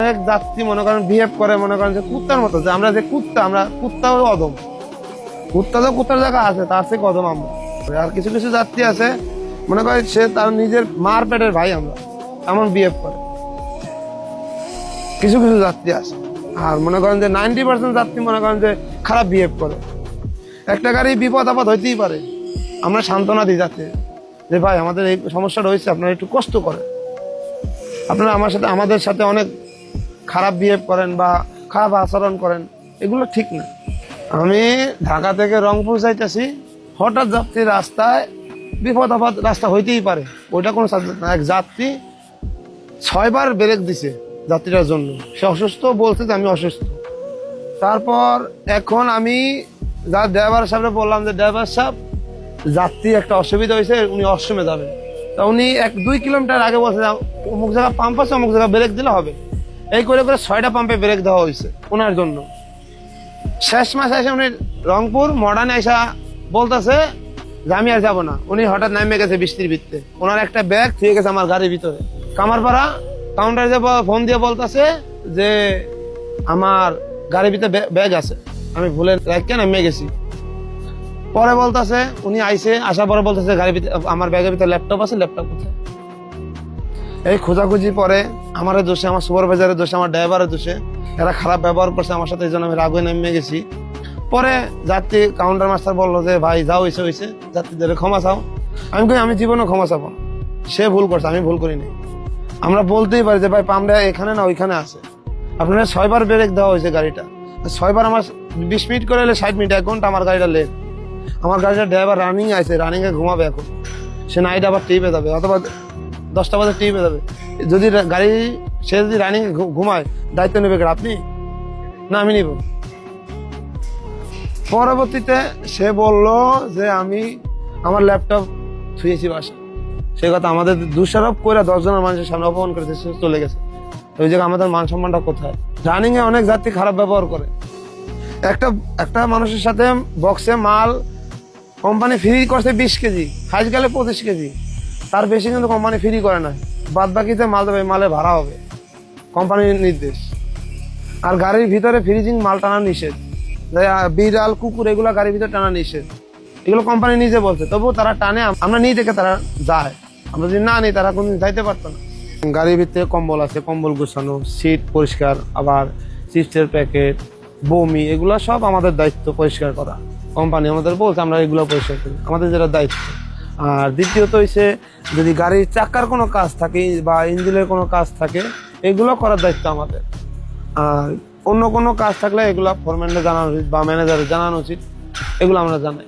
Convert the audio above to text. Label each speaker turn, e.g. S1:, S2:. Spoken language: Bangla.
S1: অনেক যাত্রী মনে করেন বিহেভ করে মনে করেন যে কুত্তার মতো, যে আমরা যে কুত্তা, আমরা কুত্তাও অদম, কুত্তা তো কুত্তার জায়গা আছে, তার থেকে অদম আমরা। আর কিছু কিছু যাত্রী আছে মনে করেন সে তার নিজের মার পেটের ভাই, আমরা এমন বিহেভ করে কিছু কিছু যাত্রী আছে। আর মনে করেন যে 90% যাত্রী মনে করেন যে খারাপ বিহেভ করে। একটা গাড়ি বিপদ আপদ হইতেই পারে, আমরা সান্ত্বনা দিই যাত্রী যে ভাই আমাদের এই সমস্যাটা হয়েছে, আপনারা একটু কষ্ট করেন, আপনারা আমাদের সাথে অনেক খারাপ বিহেভ করেন বা খারাপ আচরণ করেন, এগুলো ঠিক না। আমি ঢাকা থেকে রংপুর যাইতেছি, হঠাৎ যাত্রী রাস্তায় বিপদ আপদ, রাস্তা হইতেই পারে, ওইটা কোনো সাবজেক্ট না। এক যাত্রী 6 বার ব্রেক দিছে যাত্রীটার জন্য, সে অসুস্থ, বলছে যে আমি অসুস্থ। তারপর এখন আমি যার ড্রাইভার সাহেবকে বললাম যে ড্রাইভার সাহেব যাত্রী একটা অসুবিধা হয়েছে, উনি অশ্রমে যাবেন। তা উনি 1-2 কিলোমিটার আগে বলছে অমুক জায়গা পাম্প আছে, অমুক জায়গা ব্রেক দিলে হবে। এই করে করে 6টা পাম্পে ব্রেক দেওয়া হয়েছে ওনার জন্য। শেষ মাসে এসে উনি রংপুর মডার্নে এসা বলতেছে যে আমি আর যাবো না। উনি হঠাৎ নামে গেছে বৃষ্টির ভিতরে, ওনার একটা ব্যাগ থুয়ে গেছে আমার গাড়ির ভিতরে। কামারপাড়া কাউন্টারে যে ফোন দিয়ে বলতেছে যে আমার গাড়ির ভিতরে ব্যাগ আছে, আমি ভুলে রাখতে নামে গেছি। পরে বলতেছে উনি আইসে, আসার পরে বলতেছে গাড়ির ভিতরে আমার ব্যাগের ভিতরে ল্যাপটপ আছে, ল্যাপটপ কোথায়। এই খোঁজাখুঁজি পরে আমার দোষে, আমার সুপারভাইজারের দোষে, আমার ড্রাইভারের দোষে, এরা খারাপ ব্যবহার করছে আমার সাথে, এই জন্য আমি রাগে নেমে গেছি। পরে যাত্রী কাউন্টার মাস্টার বললো যে ভাই যাও, হয়েছে যাত্রীদের ক্ষমা চাও। আমি কই আমি জীবনে ক্ষমা চাবো না, সে ভুল করছে, আমি ভুল করিনি। আমরা বলতেই পারি যে ভাই পাম্পটা এখানে না ওইখানে আছে, আপনারা 6 বার ব্রেক দেওয়া হয়েছে গাড়িটা, 6 বার আমার 20 মিনিট করে এলে 60 মিনিট, 1 ঘন্টা আমার গাড়িটা লেট। আমার গাড়িটা ড্রাইভার রানিং আছে, রানিং এ ঘুমাবে এখন, সে নাইট আবার টিপে যাবে, অথবা 10টা বাজে টিপে যাবে। যদি গাড়ি সে যদি রানিং ঘুমায়, দায়িত্ব নেবে আপনি না আমি নিব। পরবর্তীতে সে বলল যে আমি আমার ল্যাপটপ থুয়েছি বাসা, সে কথা আমাদের দোষারোপ করে 10 জনের মানুষের সামনে অপমান করেছে, সে চলে গেছে। ওই জায়গায় আমাদের মান সম্মানটা কোথায়? রানিং এ অনেক যাত্রী খারাপ ব্যবহার করে। একটা মানুষের সাথে বক্সে মাল কোম্পানি ফ্রি করছে 20 কেজি, হাইজ গেলে 25 কেজি, তার বেশি কিন্তু কোম্পানি ফ্রি করে না। বাদ বাকিতে মাল দেবে, মালে ভাড়া হবে, কোম্পানির নির্দেশ। আর গাড়ির ভিতরে ফ্রিজিং মাল টানা নিষেধ, বিড়াল কুকুর এগুলো গাড়ির ভিতরে টানা নিষেধ, এগুলো কোম্পানি নিজে বলছে, তবুও তারা টানে, আমরা নিয়ে থেকে তারা যায়। আমরা যদি না নিই তারা কোনদিন যাইতে পারতো না। গাড়ির ভিতরে কম্বল আছে, কম্বল গুছানো, সিট পরিষ্কার, আবার চিপসের প্যাকেট, বমি, এগুলো সব আমাদের দায়িত্ব পরিষ্কার করা। কোম্পানি আমাদের বলছে আমরা এগুলো পরিষ্কার করি, আমাদের যেটা দায়িত্ব। আর দ্বিতীয়ত হচ্ছে যদি গাড়ির চাকার কোনো কাজ থাকে বা ইঞ্জিনের কোনো কাজ থাকে, এগুলো করার দায়িত্ব আমাদের। আর অন্য কোনো কাজ থাকলে এগুলো ফোরম্যানকে জানানো উচিত বা ম্যানেজারের জানানো উচিত, এগুলো আমরা জানাই।